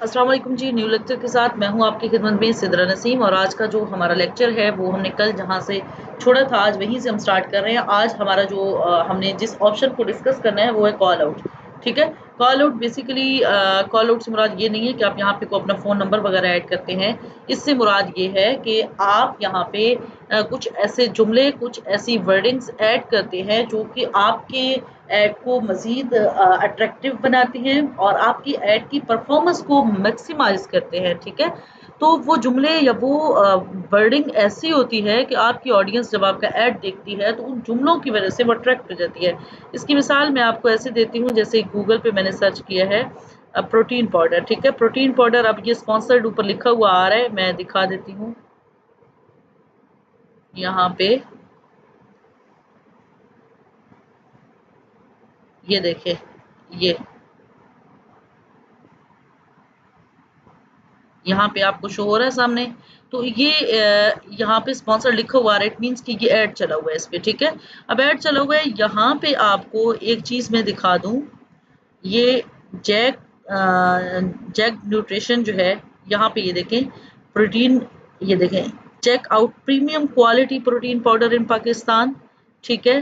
अस्सलाम वालेकुम जी। New lecture के साथ मैं हूं आपकी खिदमत में सिदरा नसीम और आज का जो हमारा लेक्चर है वो हमने कल जहां से छोड़ा था आज वहीं से हम स्टार्ट कर रहे हैं। आज हमारा जो हमने जिस ऑप्शन को डिस्कस करना है वो है कॉल आउट। ठीक है, call out basically call out से मुराद ये नहीं है कि आप यहाँ पे को अपना फ़ोन नंबर वगैरह ऐड करते हैं। इससे मुराद ये है कि आप यहाँ पे कुछ ऐसे जुमले, कुछ ऐसी वर्डिंग्स ऐड करते हैं जो कि आपके ऐड को मज़ीद अट्रैक्टिव बनाती हैं और आपकी ऐड की परफॉर्मेंस को मैक्सिमाइज़ करते हैं। ठीक है? तो वो जुमले या वो वर्डिंग ऐसी होती है कि आपकी ऑडियंस जब आपका ऐड देखती है तो उन जुमलों की वज़ह से वो अट्रैक्ट हो जाती है। इसकी मिसाल मैं आपको ऐसे देती हूँ, जैसे गूगल पे मैंने सर्च किया है प्रोटीन पाउडर। ठीक है? प्रोटीन पाउडर, अब ये स्पॉन्सर्ड ऊपर लिखा हुआ आ रहा है, मैं दिखा देती हूँ यहाँ पे। ये देखिए, ये यहाँ पे आपको शो हो रहा है सामने। तो ये यहाँ पे स्पॉन्सर लिखा हुआ है, इट मीन्स कि ये ऐड चला हुआ है इस पे। ठीक है, अब ऐड चला हुआ है, यहाँ पे आपको एक चीज मैं दिखा दूं, ये जैक जैक न्यूट्रिशन जो है, यहाँ पे ये देखें प्रोटीन, ये देखें check out premium quality protein powder in Pakistan. ठीक है,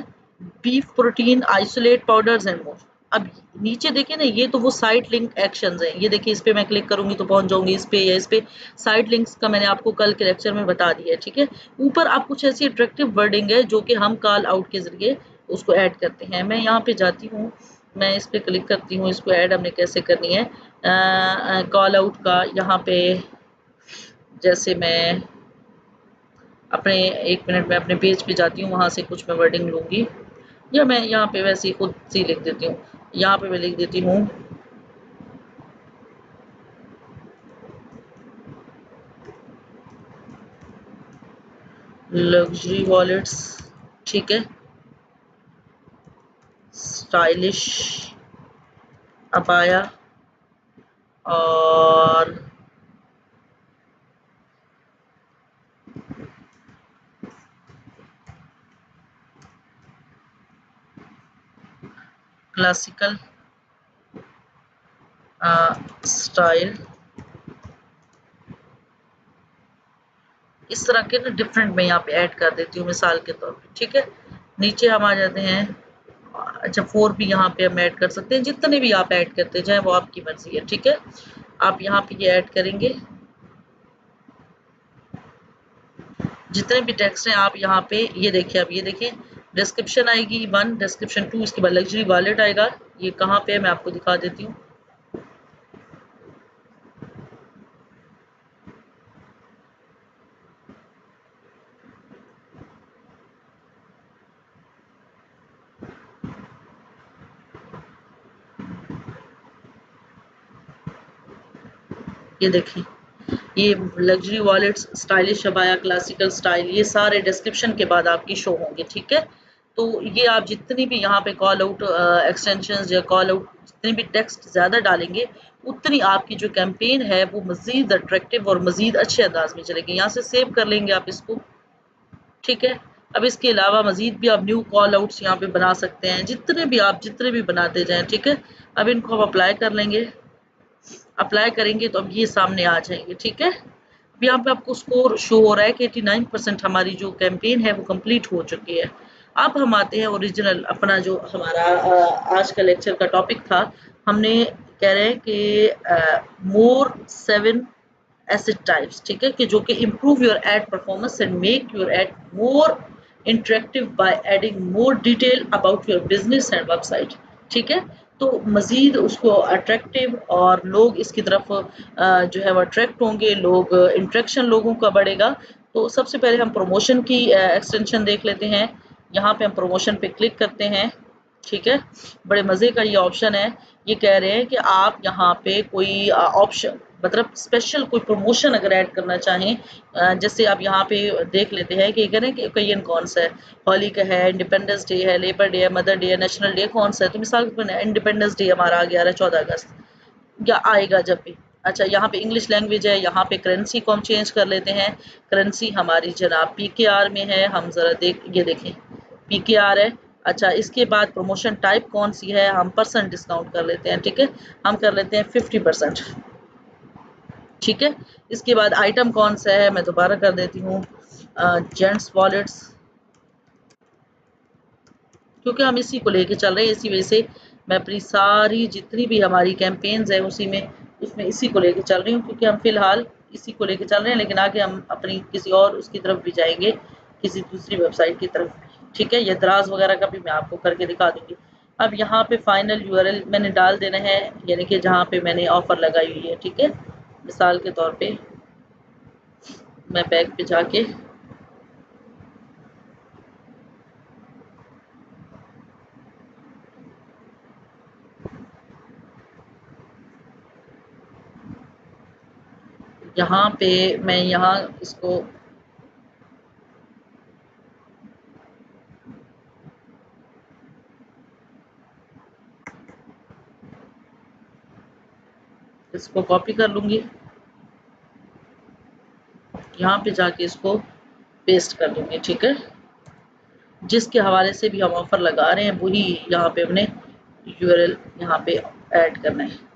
beef protein isolate powders and more. अब नीचे देखें ना, ये तो वो साइट लिंक एक्शंस हैं। ये देखिए, इस पे मैं क्लिक करूंगी तो पहुंच जाऊंगी इस पे, या इस पे साइट लिंक्स का मैंने आपको कल के लेक्चर में बता दिया है। ठीक है, ऊपर आप कुछ ऐसी अट्रैक्टिव वर्डिंग है जो कि हम कॉल आउट के जरिए उसको ऐड करते हैं। मैं यहाँ पे जाती हूँ, मैं इस पे क्लिक करती हूँ, इसको ऐड हमने कैसे करनी है कॉल आउट का। यहाँ पे जैसे मैं अपने 1 मिनट में अपने पेज पे जाती हूँ, वहां से कुछ मैं वर्डिंग लूंगी, या मैं यहाँ पे वैसे ही खुद सी लिख देती हूँ। यहाँ पे मैं लिख देती हूँ लग्जरी वॉलेट्स। ठीक है, स्टाइलिश अबाया और क्लासिकल स्टाइल, इस तरह के ना डिफरेंट मैं यहाँ पे ऐड कर देती हूँ मिसाल के तौर पे। ठीक है, नीचे हम आ जाते हैं। अच्छा, 4 भी यहाँ पे हम ऐड कर सकते हैं, जितने भी आप ऐड करते जाएं वो आपकी मर्जी है। ठीक है, आप यहाँ पे ये ऐड करेंगे, जितने भी टेक्स्ट हैं आप यहाँ पे ये देखिए। अब ये देखिए, डिस्क्रिप्शन आएगी 1, डिस्क्रिप्शन 2, इसके बाद लग्जरी वॉलेट आएगा। ये कहाँ पे है मैं आपको दिखा देती हूँ। ये देखिए, ये luxury wallets, stylish abaya, classical style, ये सारे डिस्क्रिप्शन के बाद आपकी शो होंगे। ठीक है, तो ये आप जितनी भी यहाँ पे कॉल आउट एक्सटेंशंस या कॉल आउट जितने भी टेक्स्ट ज़्यादा डालेंगे, उतनी आपकी जो कैंपेन है वो मज़ीद अट्रैक्टिव और मज़ीद अच्छे अंदाज में चलेगी। यहाँ से सेव कर लेंगे आप इसको। ठीक है, अब इसके अलावा मज़ीद भी आप न्यू कॉल आउट्स यहाँ पे बना सकते हैं, जितने भी बनाते जाएँ। ठीक है, अब इनको हम अप्लाई कर लेंगे। अप्लाई करेंगे तो अब ये सामने आ जाएंगे। ठीक है, अब यहाँ पे आपको स्कोर शो हो रहा है कि 89% हमारी जो कैंपेन है वो कंप्लीट हो चुकी है। अब हम आते हैं ओरिजिनल अपना जो हमारा आज का लेक्चर का टॉपिक था। हमने कह रहे हैं कि मोर 7 एसेट टाइप्स। ठीक है, कि जो कि improve your ad performance and make your ad more interactive by adding more detail about your business and website. ठीक है, तो मज़ीद उसको अट्रैक्टिव और लोग इसकी तरफ जो है वो अट्रैक्ट होंगे, लोग इंटरेक्शन लोगों का बढ़ेगा। तो सबसे पहले हम प्रमोशन की एक्सटेंशन देख लेते हैं। यहाँ पे हम प्रमोशन पे क्लिक करते हैं। ठीक है, बड़े मज़े का ये ऑप्शन है। ये कह रहे हैं कि आप यहाँ पे कोई ऑप्शन मतलब स्पेशल कोई प्रमोशन अगर ऐड करना चाहें, जैसे आप यहाँ पे देख लेते हैं कि कह रहे हैं कि ओकेजन कौन सा है, होली का है, इंडिपेंडेंस डे है, लेबर डे है, मदर डे है, नेशनल डे कौन सा है। तो मिसाल के तौर इंडिपेंडेंस डे हमारा आ गया 14 अगस्त या आएगा जब भी। अच्छा, यहाँ पे इंग्लिश लैंग्वेज है, यहाँ पे करेंसी को हम चेंज कर लेते हैं। करेंसी हमारी जनाब पीकेआर में है, हम ज़रा ये देखें पीकेआर है। अच्छा, इसके बाद प्रमोशन टाइप कौन सी है, हम परसेंट डिस्काउंट कर लेते हैं। ठीक है, हम कर लेते हैं 50%। ठीक है। इसके बाद आइटम कौन सा है मैं दोबारा कर देती हूँ, जेंट्स वॉलेट्स, क्योंकि हम इसी को लेके चल रहे हैं, इसी वजह से मैं अपनी सारी जितनी भी हमारी कैंपेन्स है उसी में उसमें इसी को लेके चल रही हूँ, क्योंकि हम फिलहाल इसी को लेके चल रहे हैं, लेकिन आगे हम अपनी किसी और उसकी तरफ भी जाएंगे, किसी दूसरी वेबसाइट की तरफ भी। ठीक है, ये दराज वगैरह का भी मैं आपको करके दिखा दूंगी। अब यहाँ पे फाइनल यूआरएल मैंने डाल देना है, यानी कि जहाँ पे मैंने ऑफर लगाई हुई है। ठीक है, मिसाल के तौर पे मैं बैक पे जाके यहाँ पे मैं यहाँ इसको कॉपी कर लूंगी, यहाँ पे जाके इसको पेस्ट कर दूंगी। ठीक है, जिसके हवाले से भी हम ऑफर लगा रहे हैं वही यहाँ पे हमने यूआरएल यहाँ पे ऐड करना है।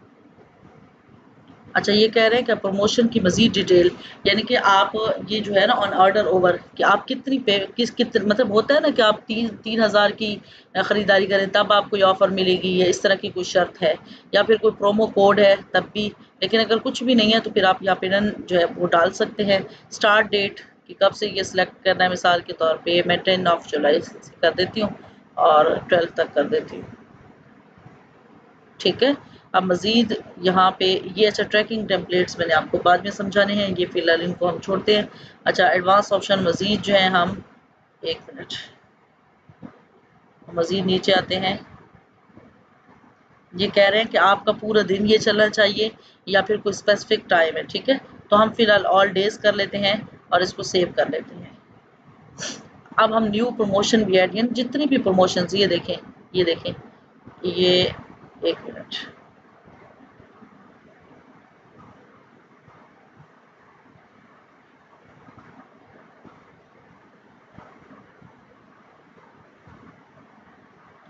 अच्छा, ये कह रहे हैं कि प्रमोशन की मजीद डिटेल, यानी कि आप ये जो है ना ऑन ऑर्डर ओवर कि आप कितनी पे किस कितने मतलब होता है ना कि आप 3,000 की खरीदारी करें तब आपको ये ऑफर मिलेगी, या इस तरह की कोई शर्त है, या फिर कोई प्रोमो कोड है तब भी। लेकिन अगर कुछ भी नहीं है तो फिर आप यहाँ पे नन जो है वो डाल सकते हैं। स्टार्ट डेट कि कब से ये सिलेक्ट करना है, मिसाल के तौर पे मैं 10 जुलाई कर देती हूँ और 12 तक कर देती हूँ। ठीक है, अब मज़ीद यहाँ पे ये अच्छा ट्रैकिंग टेम्पलेट्स मैंने आपको बाद में समझाने हैं, ये फिलहाल इनको हम छोड़ते हैं। अच्छा, एडवांस ऑप्शन मज़ीद जो है हम एक मिनट मज़ीद नीचे आते हैं। ये कह रहे हैं कि आपका पूरा दिन ये चलना चाहिए या फिर कोई स्पेसिफिक टाइम है। ठीक है, तो हम फिलहाल ऑल डेज कर लेते हैं और इसको सेव कर लेते हैं। अब हम न्यू प्रमोशन भी ऐड, यानी जितनी भी प्रमोशन ये देखें, ये देखें, ये एक मिनट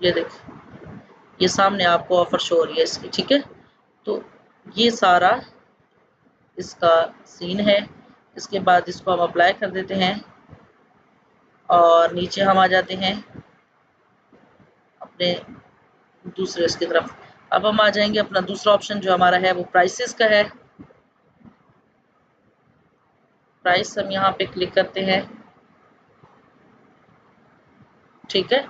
ये देखें, ये सामने आपको ऑफर शो हो रही है इसकी। ठीक है, तो ये सारा इसका सीन है। इसके बाद इसको हम अप्लाई कर देते हैं और नीचे हम आ जाते हैं अपने दूसरे इसकी तरफ। अब हम आ जाएंगे अपना दूसरा ऑप्शन जो हमारा है वो प्राइसेस का है। प्राइस हम यहाँ पे क्लिक करते हैं। ठीक है,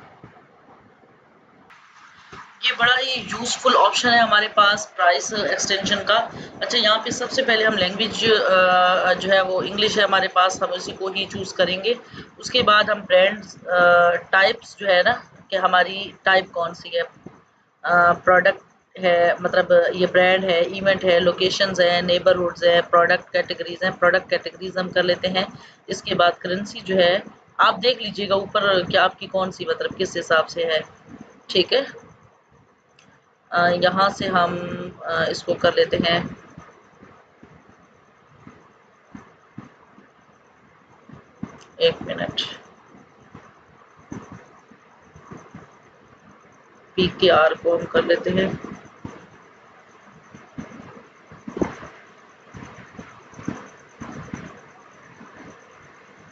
ये बड़ा ही यूजफुल ऑप्शन है हमारे पास प्राइस एक्सटेंशन का। अच्छा, यहाँ पे सबसे पहले हम लैंग्वेज जो है वो इंग्लिश है हमारे पास, हम उसी को ही चूज करेंगे। उसके बाद हम ब्रांड टाइप्स जो है ना कि हमारी टाइप कौन सी है, प्रोडक्ट है मतलब ये ब्रांड है, इवेंट है, लोकेशंस है, नेबरहुड्स है, प्रोडक्ट कैटेगरीज हैं। प्रोडक्ट कैटेगरीज हम कर लेते हैं। इसके बाद करेंसी जो है आप देख लीजिएगा ऊपर कि आपकी कौन सी मतलब किस हिसाब से है। ठीक है, यहाँ से हम इसको कर लेते हैं एक मिनट, PKR को हम कर लेते हैं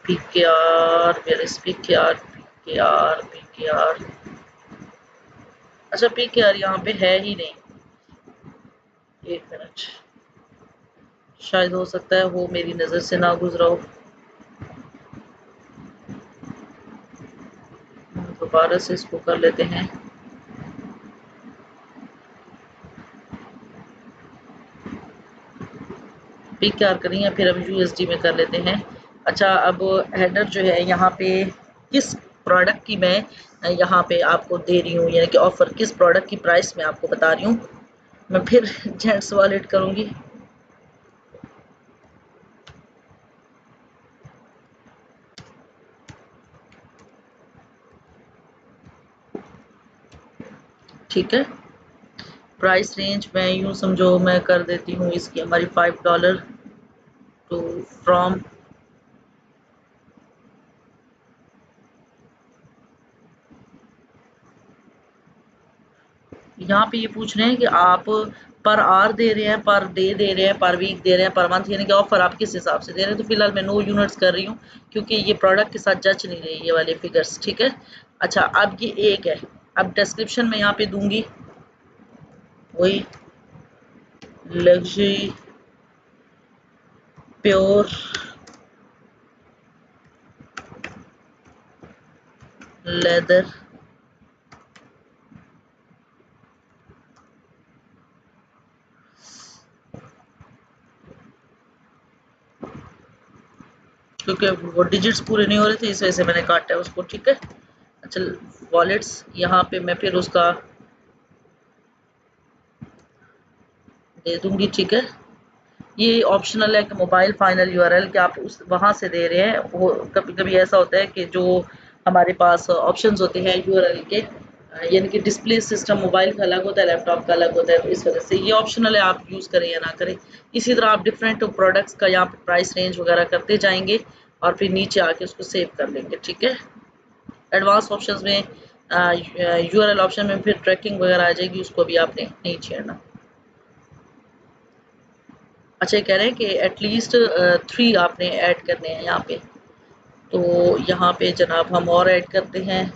PKR, where is PKR, PKR, PKR। अच्छा, PKR यहाँ पे है ही नहीं, एक मिनट, शायद हो सकता है वो मेरी नज़र से ना गुजरा हो। दोबारा से इसको कर लेते हैं। PKR करें या फिर हम USD में कर लेते हैं। अच्छा, अब हेडर जो है यहाँ पे किस प्रोडक्ट की मैं यहाँ पे आपको दे रही हूँ, यानी कि ऑफर किस प्रोडक्ट की प्राइस में आपको बता रही हूँ। मैं फिर जेंट्स वॉलेट करूँगी। ठीक है, प्राइस रेंज मैं यूँ समझो मैं कर देती हूँ इसकी हमारी $5 टू फ्रॉम। यहाँ पे ये पूछ रहे हैं कि आप पर आवर दे रहे हैं, पर डे दे रहे हैं, पर वीक दे रहे हैं, पर मंथ, यानी कि ऑफर आप किस हिसाब से दे रहे हैं। तो फिलहाल मैं नो यूनिट्स कर रही हूँ क्योंकि ये प्रोडक्ट के साथ जच नहीं रही ये वाले फिगर्स, ठीक है। अच्छा, अब ये एक है, अब डिस्क्रिप्शन में यहाँ पे दूंगी वही लग्जरी प्योर लेदर क्योंकि वो डिजिट्स पूरे नहीं हो रहे थे इस वजह से मैंने काटा है उसको, ठीक है। अच्छा, वॉलेट्स यहाँ पे मैं फिर उसका दे दूंगी, ठीक है। ये ऑप्शनल है कि मोबाइल फाइनल यूआरएल कि आप उस वहां से दे रहे हैं। वो कभी कभी ऐसा होता है कि जो हमारे पास ऑप्शंस होते हैं यूआरएल के, यानी कि डिस्प्ले सिस्टम मोबाइल का अलग होता है, लैपटॉप का अलग होता है, तो इस वजह से ये ऑप्शनल है, आप यूज़ करें या ना करें। इसी तरह आप डिफरेंट प्रोडक्ट्स का यहाँ पे प्राइस रेंज वगैरह करते जाएंगे और फिर नीचे आके उसको सेव कर लेंगे, ठीक है। एडवांस ऑप्शंस में यूआरएल ऑप्शन में फिर ट्रैकिंग वगैरह आ जाएगी, उसको भी आपने नहीं छेड़ना। अच्छा, ये कह रहे हैं कि एटलीस्ट 3 आपने ऐड करने हैं यहाँ पे, तो यहाँ पे जनाब हम और ऐड करते हैं।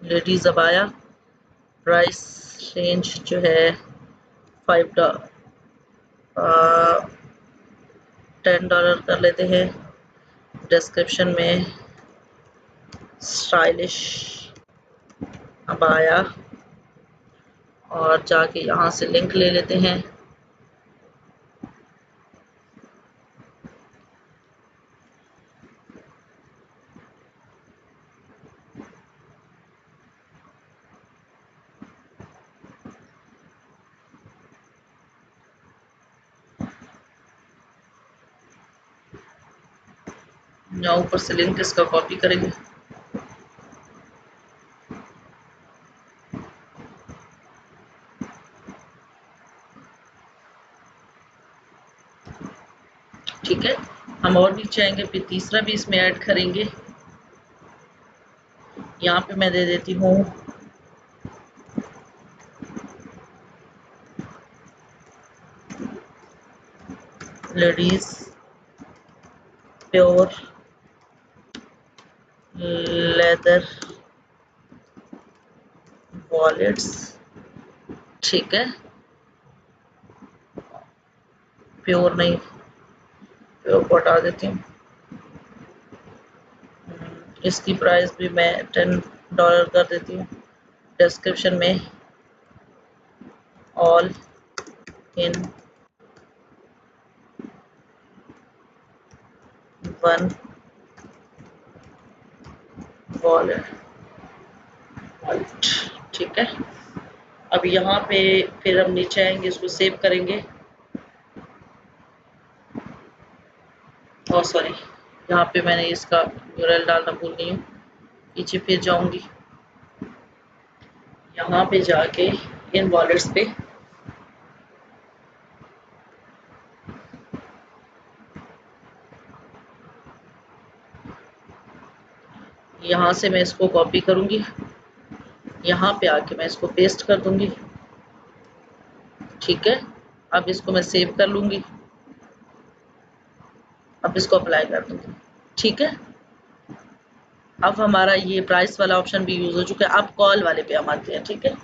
लेडीज अबाया, प्राइस रेंज जो है $5 $10 कर लेते हैं। डिस्क्रिप्शन में स्टाइलिश अबाया, और जाके यहाँ से लिंक ले लेते हैं। यहाँ ऊपर से लिंक इसका कॉपी करेंगे, ठीक है। हम और नीचे आएंगे, फिर तीसरा भी इसमें ऐड करेंगे। यहाँ पे मैं दे देती हूँ लेडीज प्योर लेदर वॉलेट्स, ठीक है। प्योर नहीं, प्योर को हटा देती हूँ। इसकी प्राइस भी मैं $10 कर देती हूँ। डिस्क्रिप्शन में ऑल इन वन वॉलेट, ठीक है। अब यहाँ पे फिर हम नीचे आएंगे, इसको सेव करेंगे। और सॉरी, यहाँ पे मैंने इसका यूआरएल डालना भूल गई हूँ। पीछे फिर जाऊंगी, यहाँ पे जाके इन वॉलेट्स पे यहाँ से मैं इसको कॉपी करूंगी, यहाँ पे आके मैं इसको पेस्ट कर दूंगी, ठीक है। अब इसको मैं सेव कर लूंगी, अब इसको अप्लाई कर दूंगी, ठीक है। अब हमारा ये प्राइस वाला ऑप्शन भी यूज हो चुका है। अब कॉल वाले पे हम आते हैं, ठीक है।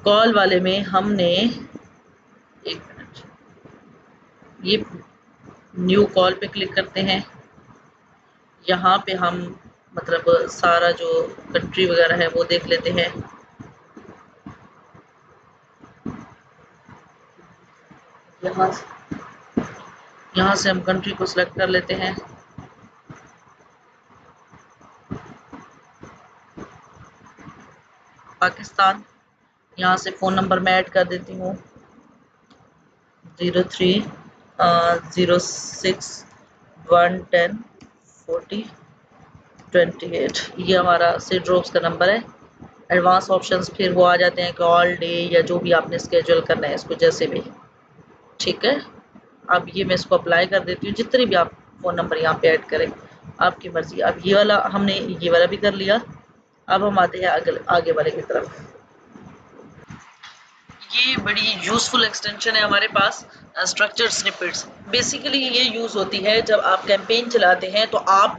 कॉल वाले में हमने, एक मिनट, ये न्यू कॉल पे क्लिक करते हैं। यहाँ पे हम मतलब सारा जो कंट्री वगैरह है वो देख लेते हैं। यहाँ से हम कंट्री को सिलेक्ट कर लेते हैं। पाकिस्तान, यहाँ से फ़ोन नंबर मैं ऐड कर देती हूँ 0306-110-40-28। ये हमारा सीड्रोप्स का नंबर है। एडवांस ऑप्शंस फिर वो आ जाते हैं कि ऑल डे या जो भी आपने स्केड्यूल करना है इसको, जैसे भी, ठीक है। अब ये मैं इसको अप्लाई कर देती हूँ, जितने भी आप फ़ोन नंबर यहाँ पे ऐड करें। आपकी मर्जी। अब ये वाला हमने ये वाला भी कर लिया। अब हम आते हैं आगे वाले की तरफ। ये बड़ी यूजफुल एक्सटेंशन है हमारे पास, स्ट्रक्चर स्निपेट्स। बेसिकली ये यूज होती है जब आप कैंपेन चलाते हैं तो आप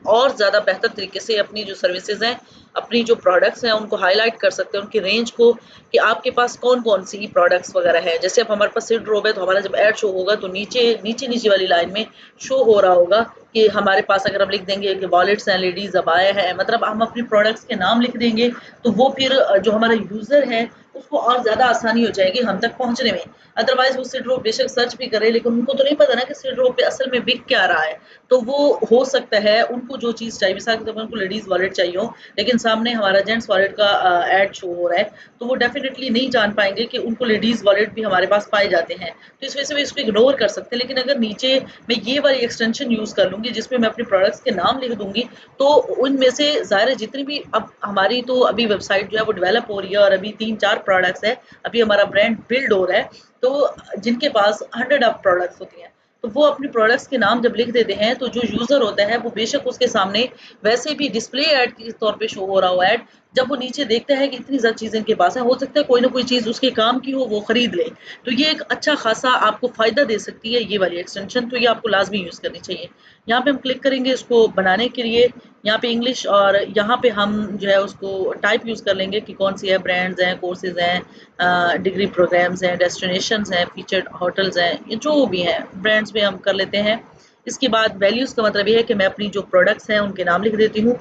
और ज़्यादा बेहतर तरीके से अपनी जो सर्विसेज हैं, अपनी जो प्रोडक्ट्स हैं उनको हाईलाइट कर सकते हैं, उनकी रेंज को, कि आपके पास कौन-कौन सी प्रोडक्ट्स वगैरह है। जैसे अब हमारे पास सीड ड्रॉप है तो हमारा जब ऐड शो होगा तो नीचे वाली लाइन में शो हो रहा होगा कि हमारे पास, अगर हम लिख देंगे कि वॉलेट्स हैं, लेडीज़ अबाया है, मतलब हम अपनी प्रोडक्ट्स के नाम लिख देंगे तो वो फिर जो हमारा यूज़र है उसको और ज़्यादा आसानी हो जाएगी हम तक पहुँचने में। अदरवाइज़ वो सीड ड्रॉप बेशक सर्च भी करे लेकिन उनको तो नहीं पता ना कि सीड ड्रॉप पे असल में बिक क्या रहा है। तो वो हो सकता है उनको जो चीज़ चाहिए, मिसाल के तौर पर उनको लेडीज़ वॉलेट चाहिए हो लेकिन सामने हमारा जेंट्स वॉलेट का ऐड शो हो रहा है, तो वो डेफिनिटली नहीं जान पाएँगे कि उनको लेडीज़ वॉलेट भी हमारे पास पाए जाते हैं। तो इस वजह से वे इसको इग्नोर कर सकते हैं। लेकिन अगर नीचे मैं ये वाली एक्सटेंशन यूज़ कर लूँगी जिसमें मैं अपने प्रोडक्ट्स के नाम लिख दूँगी, तो उनमें से ज़ाहिर है जितनी भी, अब हमारी तो अभी वेबसाइट जो है वो डेवलप हो रही है और अभी 3-4 प्रोडक्ट्स हैं, अभी हमारा ब्रांड बिल्ड हो रहा है, तो जिनके पास 100 ऑफ प्रोडक्ट्स होती हैं, तो वो अपने प्रोडक्ट्स के नाम जब लिख देते हैं तो जो यूज़र होता है वो बेशक उसके सामने वैसे भी डिस्प्ले ऐड के तौर पे शो हो रहा हो ऐड, जब वो नीचे देखता है कि इतनी ज़्यादा चीज़ें इनके पास है, हो सकता है कोई ना कोई चीज़ उसके काम की हो, वो खरीद ले। तो ये एक अच्छा खासा आपको फ़ायदा दे सकती है ये वाली एक्सटेंशन, तो ये आपको लाज़मी यूज़ करनी चाहिए। यहाँ पे हम क्लिक करेंगे इसको बनाने के लिए, यहाँ पे इंग्लिश, और यहाँ पे हम जो है उसको टाइप यूज़ कर लेंगे कि कौन सी है, ब्रांड्स हैं, कोर्सेज़ हैं, डिग्री प्रोग्राम्स हैं, डेस्टिनेशंस हैं, फीचर्ड होटल्स हैं, ये जो भी हैं, ब्रांड्स में हम कर लेते हैं। इसके बाद वैल्यूज़ का मतलब ये है कि मैं अपनी जो प्रोडक्ट्स हैं उनके नाम लिख देती हूँ।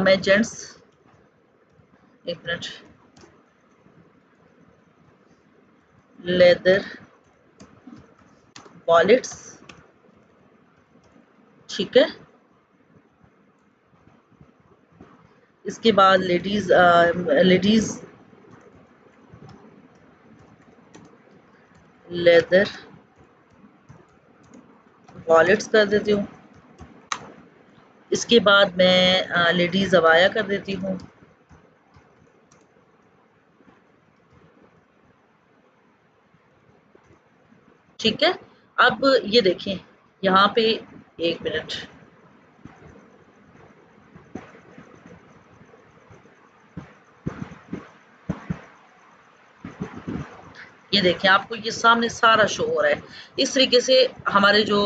मैं जेंट्स, एक मिनट, लेदर वॉलेट्स, ठीक है। इसके बाद लेडीज लेदर वॉलेट्स कर देती हूँ। इसके बाद मैं लेडीज अबाया कर देती हूँ। ठीक है। अब ये देखें यहाँ पे, एक मिनट, ये देखें आपको ये सामने सारा शो हो रहा है। इस तरीके से हमारे जो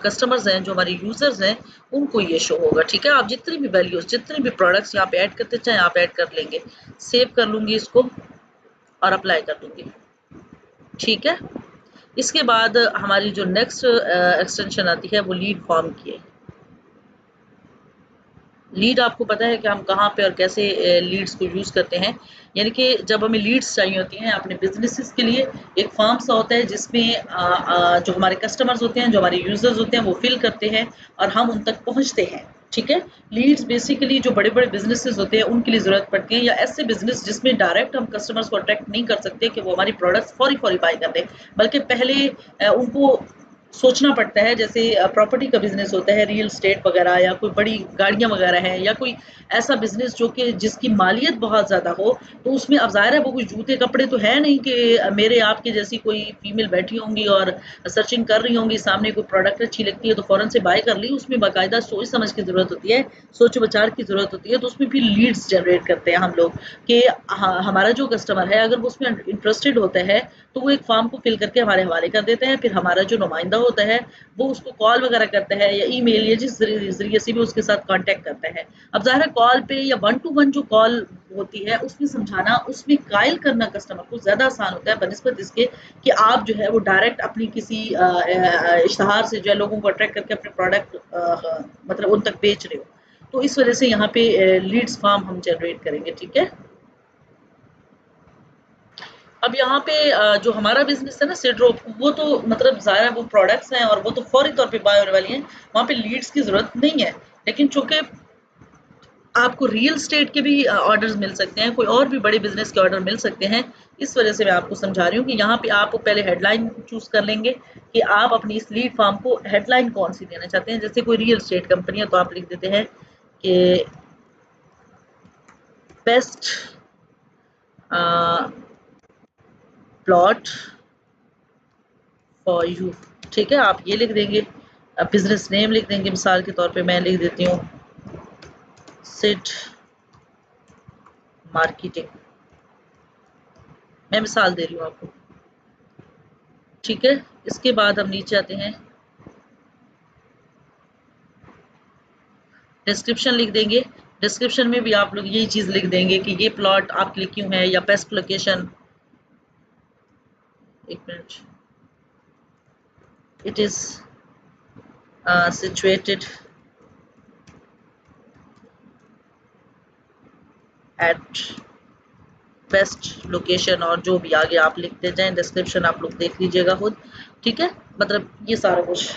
कस्टमर्स हैं, जो हमारे यूजर्स हैं, उनको ये शो होगा। ठीक है। आप जितनी भी वैल्यूज, जितने भी प्रोडक्ट्स यहाँ पे ऐड करते चाहे आप ऐड कर लेंगे। सेव कर लूंगी इसको और अप्लाई कर दूंगी। ठीक है। इसके बाद हमारी जो नेक्स्ट एक्सटेंशन आती है वो लीड फॉर्म की है। लीड आपको पता है कि हम कहाँ पे और कैसे लीड्स को यूज़ करते हैं। यानी कि जब हमें लीड्स चाहिए होती हैं अपने बिजनेसेस के लिए, एक फॉर्म सा होता है जिसमें जो हमारे कस्टमर्स होते हैं, जो हमारे यूजर्स होते हैं, वो फिल करते हैं और हम उन तक पहुँचते हैं। ठीक है। लीड्स बेसिकली जो बड़े बड़े बिजनेसेस होते हैं उनके लिए ज़रूरत पड़ती है, या ऐसे बिजनेस जिसमें डायरेक्ट हम कस्टमर्स को अट्रैक्ट नहीं कर सकते कि वो हमारी प्रोडक्ट्स फौरी फौरी बाय कर दें, बल्कि पहले उनको सोचना पड़ता है। जैसे प्रॉपर्टी का बिजनेस होता है, रियल एस्टेट वगैरह, या कोई बड़ी गाड़ियां वगैरह हैं, या कोई ऐसा बिजनेस जो कि जिसकी मालियत बहुत ज़्यादा हो, तो उसमें अब ज़ाहिर है वो कोई जूते कपड़े तो है नहीं कि मेरे आपके जैसी कोई फीमेल बैठी होंगी और सर्चिंग कर रही होंगी, सामने कोई प्रोडक्ट अच्छी लगती है तो फ़ौरन से बाय कर ली। उसमें बाकायदा सोच समझ की ज़रूरत होती है, सोच विचार की ज़रूरत होती है। तो उसमें फिर लीड्स जनरेट करते हैं हम लोग कि हमारा जो कस्टमर है अगर वो उसमें इंटरेस्टेड होता है तो वो एक फॉर्म को फिल करके हमारे हवाले कर देते हैं। फिर हमारा जो नुमाइंदा होता है वो उसको कॉल वगैरह करता है या ईमेल, या जिस ज़रिए से भी उसके साथ कांटेक्ट करता है। अब ज़ाहिर है कॉल पे या वन टू वन जो कॉल होती है उसमें समझाना, उसमें कायल करना कस्टमर को ज़्यादा आसान होता है बनिस्बत इसके कि आप जो है वो डायरेक्ट अपनी किसी इश्तहार से जो है लोगों को अट्रैक्ट करके अपने प्रोडक्ट मतलब उन तक बेच रहे हो। तो इस वजह से यहाँ पे लीड्स फॉर्म हम जनरेट करेंगे। ठीक है। अब यहाँ पे जो हमारा बिज़नेस है ना सिड्रोप, वो तो मतलब ज़ाहिर है वो प्रोडक्ट्स हैं और वो तो फौरी तौर पे बाय होने वाली हैं, वहाँ पे लीड्स की ज़रूरत नहीं है। लेकिन चूँकि आपको रियल एस्टेट के भी ऑर्डर्स मिल सकते हैं, कोई और भी बड़े बिज़नेस के ऑर्डर मिल सकते हैं, इस वजह से मैं आपको समझा रही हूँ कि यहाँ पे आप पहले हेडलाइन चूज़ कर लेंगे कि आप अपनी इस लीड फॉर्म को हेडलाइन कौन-सी देना चाहते हैं। जैसे कोई रियल एस्टेट कंपनी है तो आप लिख देते हैं कि best a, plot for you. ठीक है, आप ये लिख देंगे। अब बिजनेस नेम लिख देंगे, मिसाल के तौर पे मैं लिख देती हूँ सिड मार्केटिंग, मैं मिसाल दे रही हूँ आपको, ठीक है। इसके बाद हम नीचे आते हैं, डिस्क्रिप्शन लिख देंगे। डिस्क्रिप्शन में भी आप लोग यही चीज लिख देंगे कि ये प्लॉट आपके लिए क्यों है, या बेस्ट लोकेशन, एक minute, it is situated at best location, और जो भी आगे आप लिखते जाएं, डिस्क्रिप्शन आप लोग देख लीजिएगा खुद, ठीक है। मतलब ये सारा कुछ।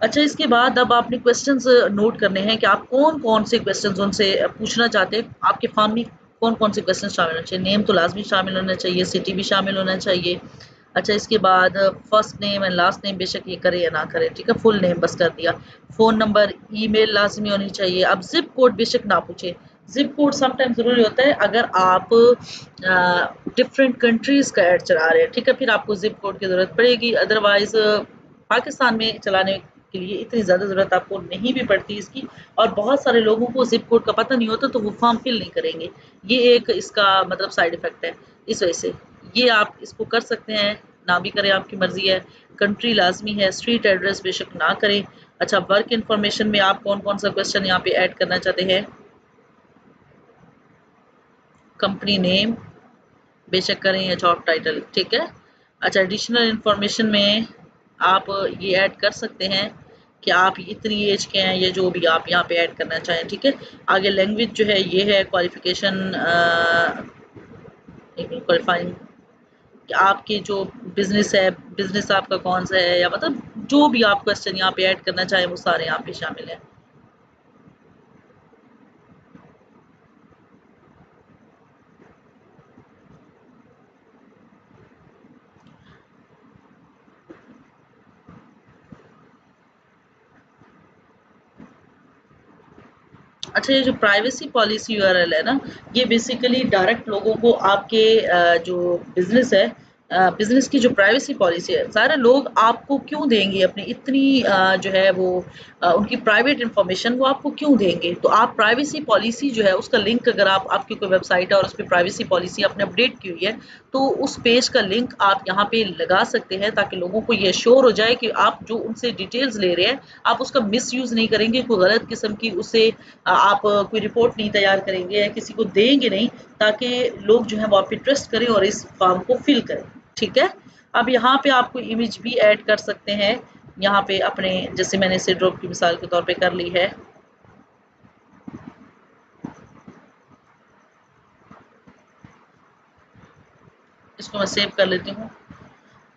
अच्छा, इसके बाद अब आपने क्वेश्चंस नोट करने हैं कि आप कौन-कौन से क्वेश्चंस उनसे पूछना चाहते हैं। आपके फॉर्म में कौन-कौन से क्वेश्चन शामिल होने चाहिए। नेम तो लाज़मी शामिल होना चाहिए, सिटी भी शामिल होना चाहिए। अच्छा, इसके बाद first name and last name बेशक ये करे या ना करे, ठीक है, फुल नेम बस कर दिया। फ़ोन नंबर, ईमेल लाज़मी होनी चाहिए। अब ज़िप कोड बेशक ना पूछे। ज़िप कोड सम टाइम ज़रूरी होता है अगर आप डिफरेंट कंट्रीज़ का ऐड चला रहे हैं, ठीक है, फिर आपको ज़िप कोड की ज़रूरत पड़ेगी। अदरवाइज़ पाकिस्तान में चलाने के लिए इतनी ज़्यादा ज़रूरत आपको नहीं भी पड़ती इसकी, और बहुत सारे लोगों को ज़िप कोड का पता नहीं होता तो वो फॉर्म फिल नहीं करेंगे। ये एक इसका मतलब साइड इफ़ेक्ट है। इस वजह से ये आप इसको कर सकते हैं, ना भी करें आपकी मर्ज़ी है। कंट्री लाज़मी है, स्ट्रीट एड्रेस बेशक ना करें। अच्छा, वर्क इन्फॉर्मेशन में आप कौन-कौन सा क्वेश्चन यहाँ पे ऐड करना चाहते हैं? कंपनी नेम बेशक करें या जॉब टाइटल, ठीक है। अच्छा, एडिशनल इन्फॉर्मेशन में आप ये ऐड कर सकते हैं कि आप इतनी एज के हैं, ये जो भी आप यहाँ पे ऐड करना चाहें, ठीक है। आगे लैंग्वेज जो है ये है, क्वालिफिकेशन क्वालिफाइंग कि आपकी जो बिजनेस है, बिजनेस आपका कौन सा है, या मतलब जो भी आप क्वेश्चन यहाँ पे ऐड करना चाहें वो सारे यहाँ पे शामिल हैं। अच्छा, ये जो प्राइवेसी पॉलिसी यूआरएल है ना, ये बेसिकली डायरेक्ट लोगों को आपके जो बिज़नेस है, बिज़नेस की जो प्राइवेसी पॉलिसी है, सारे लोग आपको क्यों देंगे अपनी इतनी जो है वो उनकी प्राइवेट इन्फॉर्मेशन वो आपको क्यों देंगे? तो आप प्राइवेसी पॉलिसी जो है उसका लिंक, अगर आप आपकी कोई वेबसाइट है और उसपे प्राइवेसी पॉलिसी आपने अपडेट की हुई है, तो उस पेज का लिंक आप यहाँ पे लगा सकते हैं ताकि लोगों को ये श्योर हो जाए कि आप जो उनसे डिटेल्स ले रहे हैं, आप उसका मिसयूज़ नहीं करेंगे, कोई गलत किस्म की उससे आप कोई रिपोर्ट नहीं तैयार करेंगे या किसी को देंगे नहीं, ताकि लोग जो है वो आप पे ट्रस्ट करें और इस फॉर्म को फिल करें, ठीक है। अब यहाँ पे आपको इमेज भी ऐड कर सकते हैं, यहाँ पे अपने जैसे मैंने इसे ड्रॉप की मिसाल के तौर पे कर ली है। इसको मैं सेव कर लेती हूँ,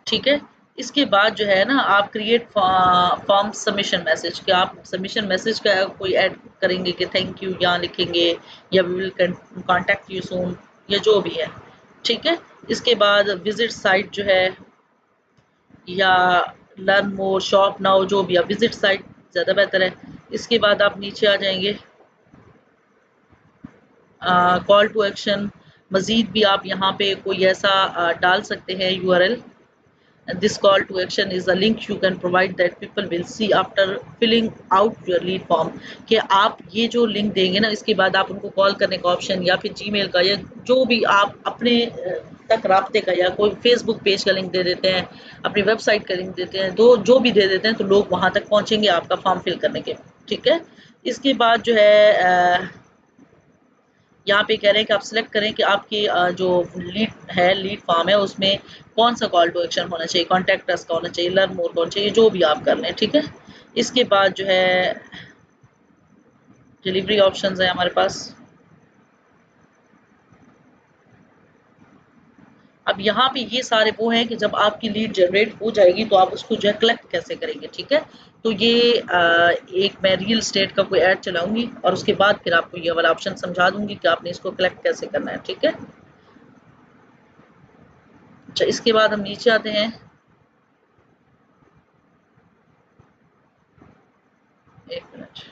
ठीक है। इसके बाद जो है ना, आप क्रिएट फॉर्म सबमिशन मैसेज, कि आप सबमिशन मैसेज का कोई ऐड करेंगे कि थैंक यू यहाँ लिखेंगे, या we will contact you soon, या जो भी है, ठीक है। इसके बाद विजिट साइट जो है, या लर्न मोर, शॉप नाउ, जो भी है, विजिट साइट ज़्यादा बेहतर है। इसके बाद आप नीचे आ जाएंगे, कॉल टू एक्शन, मज़ीद भी आप यहाँ पे कोई ऐसा डाल सकते हैं URL. This call to action is a link you can provide that people will see after filling out your lead form, कि आप ये जो लिंक देंगे ना, इसके बाद आप उनको कॉल करने का ऑप्शन, या फिर जीमेल का, या जो भी आप अपने तक राब्ते का, या कोई फेसबुक पेज का लिंक दे देते हैं, अपनी वेबसाइट का लिंक देते हैं, तो जो भी दे देते हैं तो लोग वहाँ तक पहुँचेंगे आपका फॉर्म फिल करने के, ठीक है। इसके बाद जो है यहाँ पे कह रहे हैं कि आप सिलेक्ट करें कि आपकी जो लीड है, लीड फॉर्म है, उसमें कौन सा कॉल टू एक्शन होना चाहिए, कॉन्टैक्ट अस का होना चाहिए, लर्न मोर का होना चाहिए, जो भी आप कर लें, ठीक है। इसके बाद जो है डिलीवरी ऑप्शंस है हमारे पास। अब यहाँ पे ये सारे वो हैं कि जब आपकी लीड जनरेट हो जाएगी तो आप उसको जो है कलेक्ट कैसे करेंगे, ठीक है। तो ये एक मैं रियल स्टेट का कोई ऐड चलाऊंगी और उसके बाद फिर आपको ये वाला ऑप्शन समझा दूंगी कि आपने इसको कलेक्ट कैसे करना है, ठीक है। अच्छा, इसके बाद हम नीचे आते हैं, एक मिनट,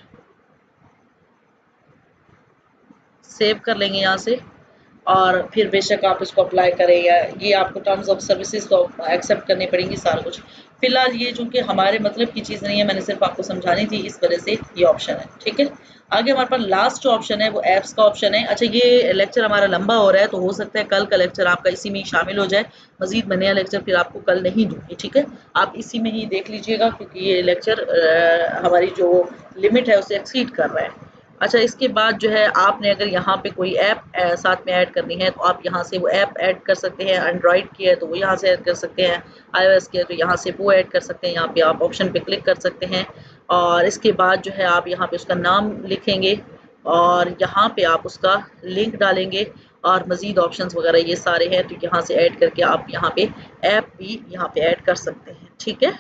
सेव कर लेंगे यहाँ से, और फिर बेशक आप इसको अप्लाई करें, या ये आपको टर्म्स ऑफ सर्विसेज को एक्सेप्ट करनी पड़ेंगी, सारा कुछ। फिलहाल ये चूंकि हमारे मतलब की चीज़ नहीं है, मैंने सिर्फ आपको समझानी थी, इस वजह से ये ऑप्शन है। ठीक है, आगे हमारे पास लास्ट जो ऑप्शन है वो ऐप्स का ऑप्शन है। अच्छा, ये लेक्चर हमारा लंबा हो रहा है, तो हो सकता है कल का लेक्चर आपका इसी में ही शामिल हो जाए। मजीद मैं नया लेक्चर फिर आपको कल नहीं दूंगी। ठीक है, आप इसी में ही देख लीजिएगा, क्योंकि ये लेक्चर हमारी जो लिमिट है उसे एक्सीड कर रहा है। अच्छा, इसके बाद जो है आपने अगर यहाँ पे कोई ऐप साथ में ऐड करनी है, तो आप यहाँ से वो ऐप ऐड कर सकते हैं। एंड्रॉइड की है तो वो यहाँ से ऐड कर सकते हैं, iOS की है तो यहाँ से वो ऐड कर सकते हैं। यहाँ पे आप ऑप्शन पे क्लिक कर सकते हैं और इसके बाद जो है आप यहाँ पे उसका नाम लिखेंगे और यहाँ पे आप उसका लिंक डालेंगे और मज़ीद ऑप्शंस वगैरह ये सारे हैं, तो यहाँ से ऐड करके आप यहाँ पे ऐप भी यहाँ पे ऐड कर सकते हैं। ठीक है,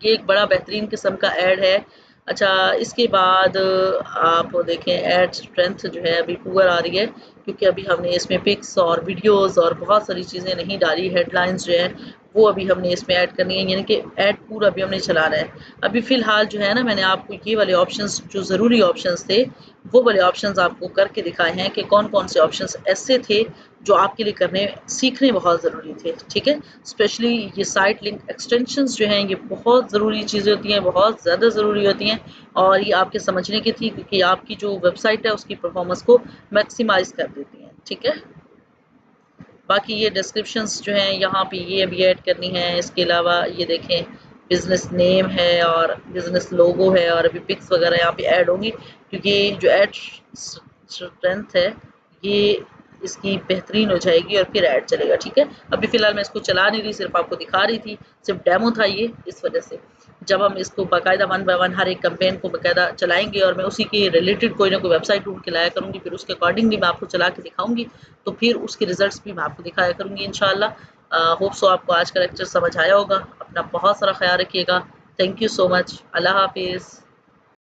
ये एक बड़ा बेहतरीन किस्म का ऐड है। अच्छा, इसके बाद आप देखें ऐड स्ट्रेंथ जो है अभी पुअर आ रही है, क्योंकि अभी हमने इसमें पिक्स और वीडियोस और बहुत सारी चीज़ें नहीं डाली। हेडलाइंस जो है वो अभी हमने इसमें ऐड करनी है, यानी कि ऐड पूरा अभी हमने चलाना है। अभी फ़िलहाल जो है ना, मैंने आपको ये वाले ऑप्शंस जो ज़रूरी ऑप्शंस थे वो वाले ऑप्शंस आपको करके दिखाए हैं कि कौन-कौन से ऑप्शंस ऐसे थे जो आपके लिए करने सीखने बहुत ज़रूरी थे। ठीक है, स्पेशली ये साइट लिंक एक्सटेंशंस जो हैं ये बहुत ज़रूरी चीज़ें होती हैं, बहुत ज़्यादा ज़रूरी होती हैं और ये आपके समझने की थी, क्योंकि आपकी जो वेबसाइट है उसकी परफॉर्मेंस को मैक्सिमाइज़ कर देती हैं। ठीक है, बाकी ये डिस्क्रिप्शंस जो हैं यहाँ पे ये अभी ऐड करनी है। इसके अलावा ये देखें, बिज़नेस नेम है और बिज़नेस लोगो है और अभी पिक्स वगैरह यहाँ पे ऐड होंगी, क्योंकि जो ऐड स्ट्रेंथ है ये इसकी बेहतरीन हो जाएगी और फिर ऐड चलेगा। ठीक है, अभी फ़िलहाल मैं इसको चला नहीं रही, सिर्फ आपको दिखा रही थी, सिर्फ डेमो था ये, इस वजह से। जब हम इसको बाकायदा 1 बाय 1 हर एक कैंपेन को बाकायदा चलाएँगे और मैं उसी के रिलेटेड कोई ना कोई वेबसाइट ढूँढ के लाया करूँगी, फिर उसके अकॉर्डिंग भी मैं आपको चला के दिखाऊँगी, तो फिर उसके रिजल्ट्स भी मैं आपको दिखाया करूँगी इंशाअल्लाह। होप सो आपको आज का लेक्चर समझ आया होगा। अपना बहुत सारा ख्याल रखिएगा। Thank you so much. अल्लाह हाफिज़।